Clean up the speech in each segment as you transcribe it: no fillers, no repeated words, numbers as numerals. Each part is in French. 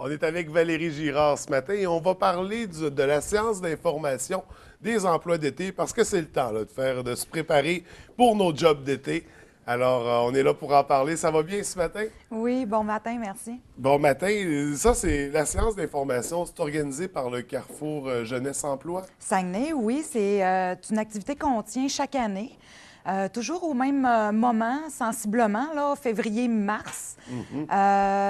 On est avec Valérie Girard ce matin et on va parler de la séance d'information des emplois d'été parce que c'est le temps là, de se préparer pour nos jobs d'été. Alors, on est là pour en parler. Ça va bien ce matin? Oui, bon matin, merci. Bon matin. Ça, c'est la séance d'information. C'est organisé par le Carrefour Jeunesse Emploi. Saguenay, oui, c'est une activité qu'on tient chaque année, toujours au même moment, sensiblement, là, février-mars.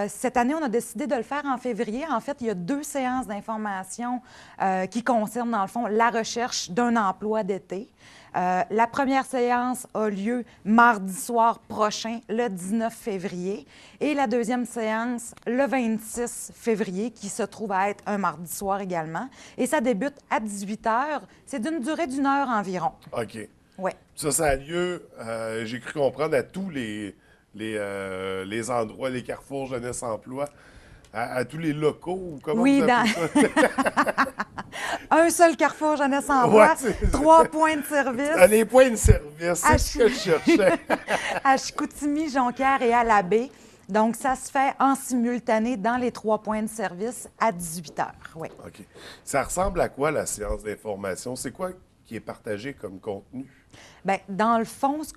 Cette année, on a décidé de le faire en février. En fait, il y a 2 séances d'information qui concernent, dans le fond, la recherche d'un emploi d'été. La première séance a lieu mardi soir prochain, le 19 février, et la deuxième séance, le 26 février, qui se trouve à être un mardi soir également. Et ça débute à 18 heures. C'est d'une durée d'1 heure environ. OK. Oui. Ça a lieu, j'ai cru comprendre, à tous les endroits, les Carrefours Jeunesse Emploi, à tous les locaux, ou comment Oui, vous appelez ça? un seul Carrefour Jeunesse Ouais, Emploi, 3 points de service Les points de service, c'est ce que je cherchais. à Chicoutimi, Jonquière et à Labbé. Donc, ça se fait en simultané dans les 3 points de service à 18 heures. Oui. OK. Ça ressemble à quoi, la séance d'information? C'est quoi qui est partagé comme contenu? Bien, dans le fond, ce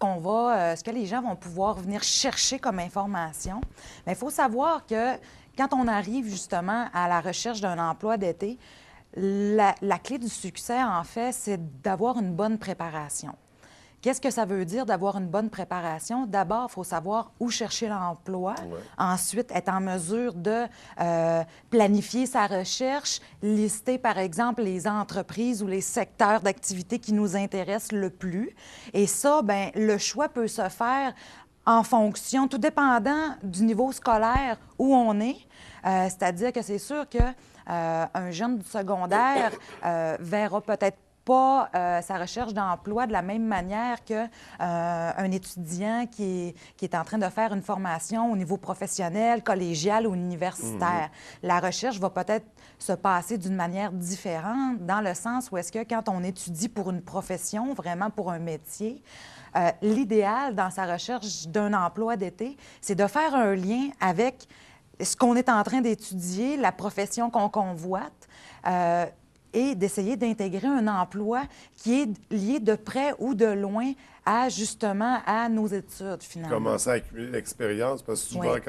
que les gens vont pouvoir venir chercher comme information, il faut savoir que quand on arrive justement à la recherche d'un emploi d'été, la clé du succès, en fait, c'est d'avoir une bonne préparation. Qu'est-ce que ça veut dire d'avoir une bonne préparation? D'abord, il faut savoir où chercher l'emploi. Ouais. Ensuite, être en mesure de planifier sa recherche, lister, par exemple, les entreprises ou les secteurs d'activité qui nous intéressent le plus. Et ça, bien, le choix peut se faire en fonction, tout dépendant du niveau scolaire où on est. C'est-à-dire que c'est sûr que un jeune du secondaire verra peut-être pas sa recherche d'emploi de la même manière qu'un étudiant qui est en train de faire une formation au niveau professionnel, collégial ou universitaire. La recherche va peut-être se passer d'une manière différente dans le sens où est-ce que quand on étudie pour une profession, vraiment pour un métier, l'idéal dans sa recherche d'un emploi d'été, c'est de faire un lien avec ce qu'on est en train d'étudier, la profession qu'on convoite, et d'essayer d'intégrer un emploi qui est lié de près ou de loin justement à nos études, finalement. Commencer à accumuler l'expérience, parce que souvent, Oui.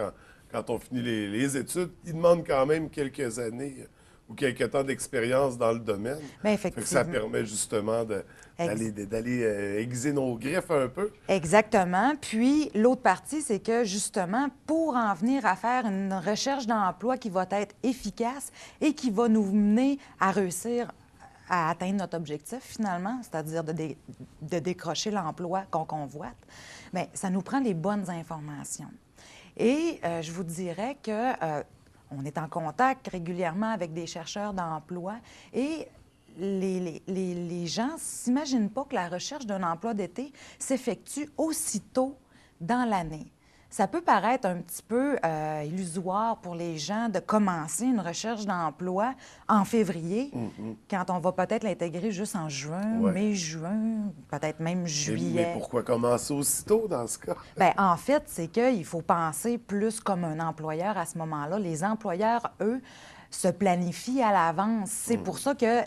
quand on finit les études, ils demandent quand même quelques années ou quelques temps d'expérience dans le domaine. Bien, Fait que ça effectivement. permet justement d'aller aiguiser nos griffes un peu. Exactement. Puis, l'autre partie, c'est que justement, pour en venir à faire une recherche d'emploi qui va être efficace et qui va nous mener à réussir à atteindre notre objectif, finalement, c'est-à-dire de décrocher l'emploi qu'on convoite, bien, ça nous prend les bonnes informations. Et je vous dirais que on est en contact régulièrement avec des chercheurs d'emploi et les gens ne s'imaginent pas que la recherche d'un emploi d'été s'effectue aussitôt dans l'année. Ça peut paraître un petit peu illusoire pour les gens de commencer une recherche d'emploi en février, quand on va peut-être l'intégrer juste en juin, Ouais. mai, juin, peut-être même juillet. Mais pourquoi commencer aussitôt dans ce cas? Bien, en fait, c'est qu'il faut penser plus comme un employeur à ce moment-là. Les employeurs, eux, se planifient à l'avance. C'est pour ça que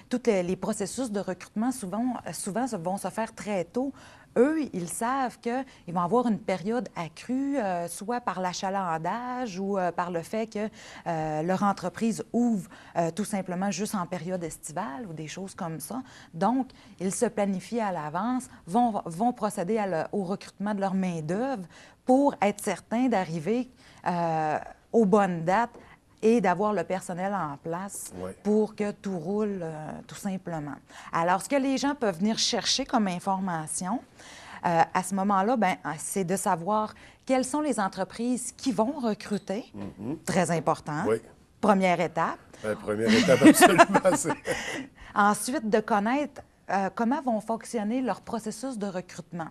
tous les processus de recrutement, souvent vont se faire très tôt. Eux, ils savent qu'ils vont avoir une période accrue, soit par l'achalandage ou par le fait que leur entreprise ouvre tout simplement juste en période estivale ou des choses comme ça. Donc, ils se planifient à l'avance, vont procéder au recrutement de leur main-d'œuvre pour être certains d'arriver aux bonnes dates et d'avoir le personnel en place Ouais. pour que tout roule tout simplement. Alors, ce que les gens peuvent venir chercher comme information, à ce moment-là, bien, c'est de savoir quelles sont les entreprises qui vont recruter. Très important. Oui. Première étape. La première étape, absolument, c'est... Ensuite, de connaître comment vont fonctionner leurs processus de recrutement.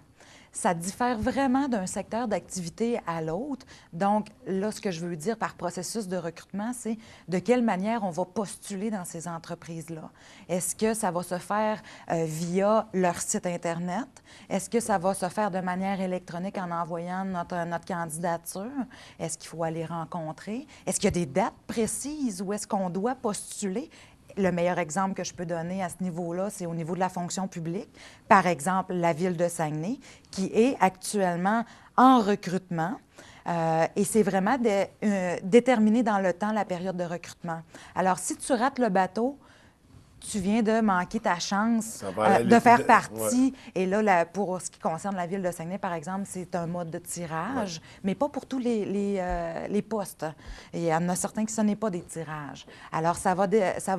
ça diffère vraiment d'un secteur d'activité à l'autre. Donc, là, ce que je veux dire par processus de recrutement, c'est de quelle manière on va postuler dans ces entreprises-là. Est-ce que ça va se faire via leur site Internet? Est-ce que ça va se faire de manière électronique en envoyant notre candidature? Est-ce qu'il faut aller rencontrer? Est-ce qu'il y a des dates précises où est-ce qu'on doit postuler? Le meilleur exemple que je peux donner à ce niveau-là, c'est au niveau de la fonction publique. Par exemple, la Ville de Saguenay, qui est actuellement en recrutement. Et c'est vraiment déterminé dans le temps la période de recrutement. Alors, si tu rates le bateau, tu viens de manquer ta chance de faire partie. Ouais. Et là, pour ce qui concerne la Ville de Saguenay, par exemple, c'est un mode de tirage, mais pas pour tous les postes. Et il y en a certains qui ce n'est pas des tirages. Alors, ça va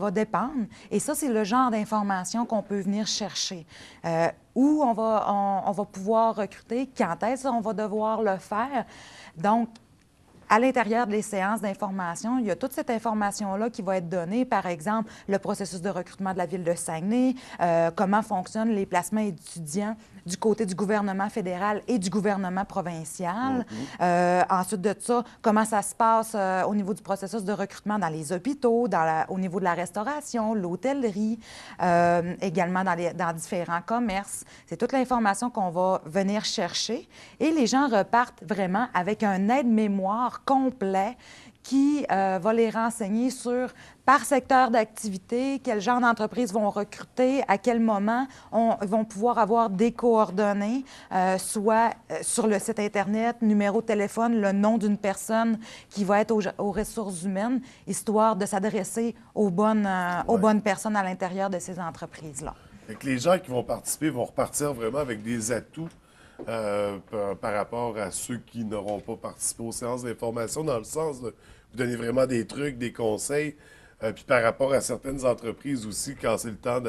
dépendre. Et ça, c'est le genre d'information qu'on peut venir chercher. Où on va pouvoir recruter, quand est-ce qu'on va devoir le faire. Donc, à l'intérieur des séances d'information, il y a toute cette information-là qui va être donnée, par exemple, le processus de recrutement de la Ville de Saguenay, comment fonctionnent les placements étudiants du côté du gouvernement fédéral et du gouvernement provincial. Ensuite de ça, comment ça se passe au niveau du processus de recrutement dans les hôpitaux, au niveau de la restauration, l'hôtellerie, également dans différents commerces. C'est toute l'information qu'on va venir chercher et les gens repartent vraiment avec un aide-mémoire complet qui va les renseigner sur, par secteur d'activité, quel genre d'entreprise vont recruter, à quel moment vont pouvoir avoir des coordonnées, soit sur le site Internet, numéro de téléphone, le nom d'une personne qui va être aux ressources humaines, histoire de s'adresser aux bonnes personnes à l'intérieur de ces entreprises-là. Donc, les gens qui vont participer vont repartir vraiment avec des atouts par rapport à ceux qui n'auront pas participé aux séances d'information, dans le sens de vous donner vraiment des trucs, des conseils, puis par rapport à certaines entreprises aussi, quand c'est le temps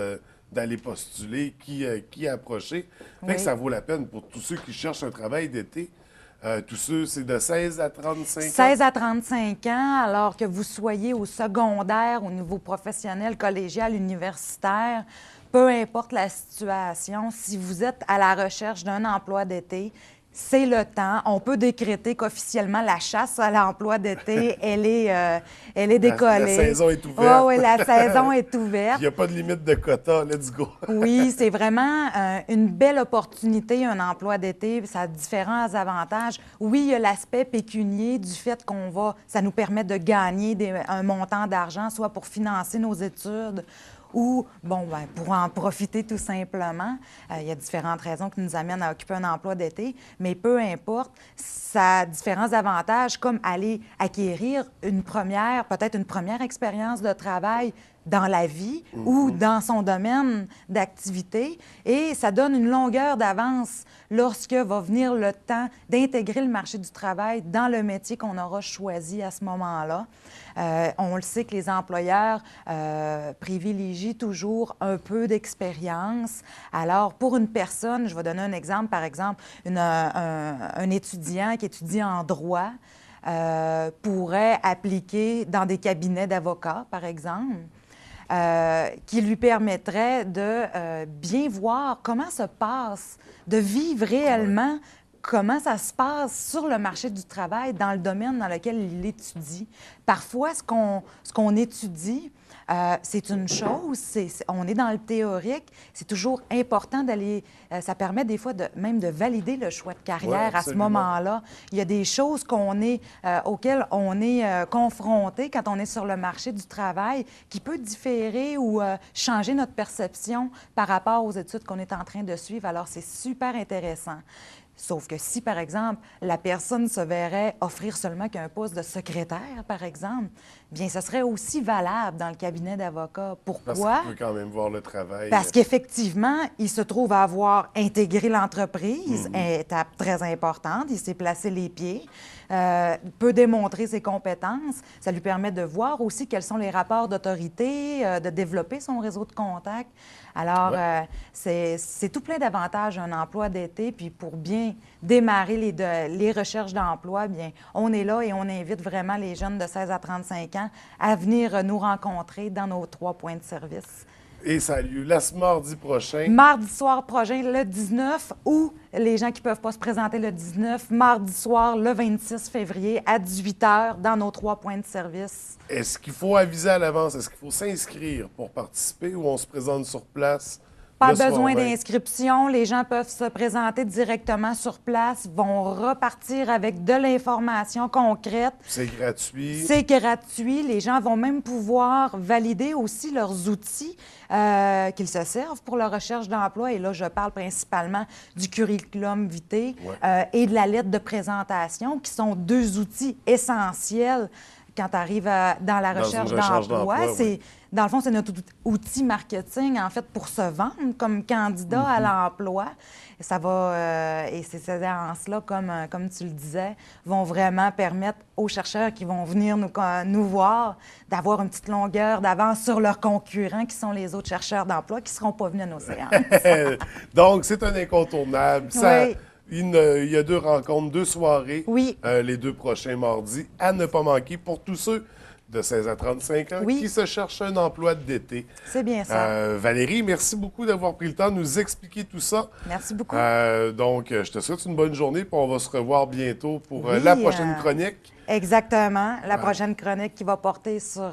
d'aller postuler, qui approcher. Fait que ça vaut la peine pour tous ceux qui cherchent un travail d'été. Tous ceux, c'est de 16 à 35 ans? 16 à 35 ans, alors que vous soyez au secondaire, au niveau professionnel, collégial, universitaire, peu importe la situation, si vous êtes à la recherche d'un emploi d'été, c'est le temps. On peut décréter qu'officiellement, la chasse à l'emploi d'été, elle est décollée. La saison est ouverte. Oui, la saison est ouverte. Il n'y a pas de limite de quota, let's go. Oui, c'est vraiment une belle opportunité, un emploi d'été. Ça a différents avantages. Oui, il y a l'aspect pécunier du fait ça nous permet de gagner un montant d'argent, soit pour financer nos études, ou, pour en profiter tout simplement. Il y a différentes raisons qui nous amènent à occuper un emploi d'été, mais peu importe, ça a différents avantages, comme aller acquérir peut-être une première expérience de travail dans la vie ou dans son domaine d'activité, et ça donne une longueur d'avance lorsque va venir le temps d'intégrer le marché du travail dans le métier qu'on aura choisi à ce moment-là. On le sait que les employeurs privilégient toujours un peu d'expérience. Alors, pour une personne, je vais donner un exemple, par exemple, un étudiant qui étudie en droit pourrait appliquer dans des cabinets d'avocats, par exemple, qui lui permettrait de bien voir comment se passe, de vivre réellement comment ça se passe sur le marché du travail dans le domaine dans lequel il étudie. Parfois, ce qu'on étudie, c'est une chose, on est dans le théorique, c'est toujours important d'aller, ça permet des fois même de valider le choix de carrière à ce moment-là. Il y a des choses auxquelles on est confronté quand on est sur le marché du travail qui peut différer ou changer notre perception par rapport aux études qu'on est en train de suivre. Alors, c'est super intéressant. Sauf que si, par exemple, la personne se verrait offrir seulement qu'un poste de secrétaire, par exemple, bien, ce serait aussi valable dans le cabinet d'avocat. Pourquoi? Parce qu'il peut quand même voir le travail. Parce qu'effectivement, il se trouve à avoir intégré l'entreprise, étape très importante, il s'est placé les pieds, peut démontrer ses compétences. Ça lui permet de voir aussi quels sont les rapports d'autorité, de développer son réseau de contacts. Alors, c'est tout plein d'avantages, un emploi d'été. Puis pour bien démarrer les recherches d'emploi, bien, on est là et on invite vraiment les jeunes de 16 à 35 ans à venir nous rencontrer dans nos 3 points de service. Et ça a lieu mardi prochain. Mardi soir prochain, le 19, ou les gens qui ne peuvent pas se présenter le 19, mardi soir, le 26 février, à 18 h, dans nos 3 points de service. Est-ce qu'il faut aviser à l'avance? Est-ce qu'il faut s'inscrire pour participer ou on se présente sur place? Pas le soir besoin même? d'inscription. Les gens peuvent se présenter directement sur place, vont repartir avec de l'information concrète. C'est gratuit. C'est gratuit. Les gens vont même pouvoir valider aussi leurs outils qu'ils se servent pour leur recherche d'emploi. Et là, je parle principalement du curriculum vitae et de la lettre de présentation, qui sont 2 outils essentiels quand tu arrives dans la recherche d'emploi. Dans le fond, c'est notre outil marketing, en fait, pour se vendre comme candidat à l'emploi. Ça va, et ces séances-là, comme tu le disais, vont vraiment permettre aux chercheurs qui vont venir nous voir d'avoir une petite longueur d'avance sur leurs concurrents, qui sont les autres chercheurs d'emploi, qui ne seront pas venus à nos séances. Donc, c'est un incontournable. Oui. Il y a 2 rencontres, 2 soirées, Oui. Les 2 prochains mardis, à ne pas manquer pour tous ceux de 16 à 35 ans qui se cherchent un emploi d'été. C'est bien ça. Valérie, merci beaucoup d'avoir pris le temps de nous expliquer tout ça. Merci beaucoup. Donc, je te souhaite une bonne journée, puis on va se revoir bientôt pour la prochaine chronique. Exactement. La prochaine chronique qui va porter sur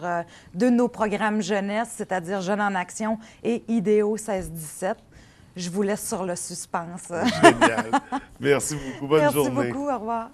2 de nos programmes jeunesse, c'est-à-dire Jeunes en action et Idéo 16-17. Je vous laisse sur le suspense. Génial. Merci beaucoup. Bonne journée. Merci beaucoup. Au revoir.